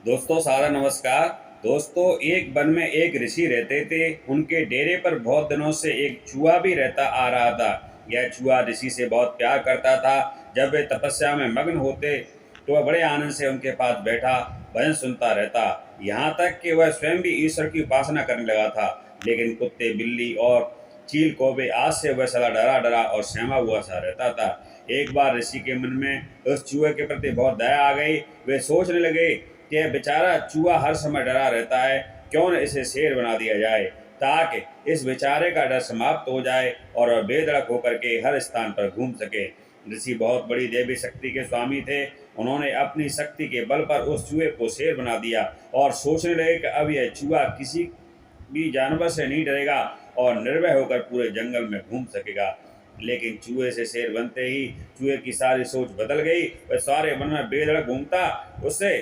दोस्तों सारा नमस्कार। दोस्तों एक वन में एक ऋषि रहते थे। उनके डेरे पर बहुत दिनों से एक चूहा भी रहता आ रहा था। यह चूहा ऋषि से बहुत प्यार करता था। जब वे तपस्या में मग्न होते तो वह बड़े आनंद से उनके पास बैठा भजन सुनता रहता। यहाँ तक कि वह स्वयं भी ईश्वर की उपासना करने लगा था। लेकिन कुत्ते, बिल्ली और चील कौवे आज से वह सदा डरा डरा और सहमा हुआ सा रहता था। एक बार ऋषि के मन में उस चूहे के प्रति बहुत दया आ गई। वे सोचने लगे कि यह बेचारा चूहा हर समय डरा रहता है, क्यों न इसे शेर बना दिया जाए, ताकि इस बेचारे का डर समाप्त हो जाए और वह बेधड़क होकर के हर स्थान पर घूम सके। ऋषि बहुत बड़ी देवी शक्ति के स्वामी थे। उन्होंने अपनी शक्ति के बल पर उस चूहे को शेर बना दिया और सोचने लगे कि अब यह चूहा किसी भी जानवर से नहीं डरेगा और निर्भय होकर पूरे जंगल में घूम सकेगा। लेकिन चूहे से शेर बनते ही चूहे की सारी सोच बदल गई। वह सारे वन में बेधड़क घूमता। उससे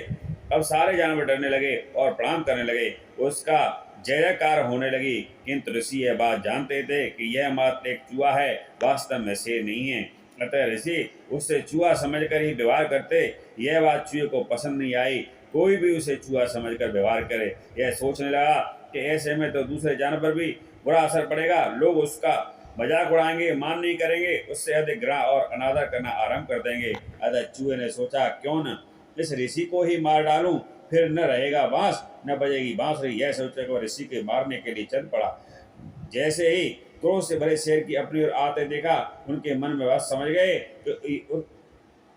अब सारे जानवर डरने लगे और प्रणाम करने लगे। उसका जय जयकार होने लगी। किंतु ऋषि यह बात जानते थे कि यह मात्र एक चूहा है, वास्तव में शेर नहीं है। अतः ऋषि उससे चूहा समझकर ही व्यवहार करते। यह बात चूहे को पसंद नहीं आई। कोई भी उसे चूहा समझकर व्यवहार करे, यह सोचने लगा कि ऐसे में तो दूसरे जानवर भी बुरा असर पड़ेगा। लोग उसका मजाक उड़ाएंगे, मान नहीं करेंगे, उससे अधिक ग्रह और अनादर करना आरंभ कर देंगे। अतः चूहे ने सोचा, क्यों न इस ऋषि को ही मार डालूं, फिर न रहेगा बांस न बजेगी बांसुरी। यह सोचकर वह ऋषि के मारने के लिए चल पड़ा। जैसे ही क्रोध से भरे शेर की अपनी ओर आते देखा, उनके मन में बस समझ गए कि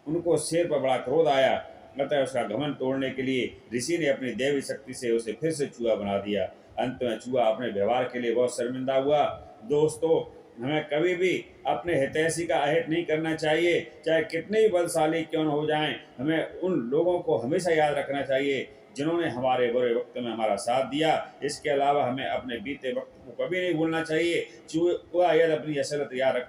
उनको शेर पर बड़ा क्रोध आया। अतः उसका घमंड तोड़ने के लिए ऋषि ने अपनी दैवी शक्ति से उसे फिर से चूहा बना दिया। अंत में चूहा अपने व्यवहार के लिए बहुत शर्मिंदा हुआ। दोस्तों, हमें कभी भी अपने हितैषी का अहित नहीं करना चाहिए, चाहे कितने ही बलशाली क्यों न हो जाएं। हमें उन लोगों को हमेशा याद रखना चाहिए जिन्होंने हमारे बुरे वक्त में हमारा साथ दिया। इसके अलावा हमें अपने बीते वक्त को कभी नहीं भूलना चाहिए। चूहा यदि अपनी असलियत याद रख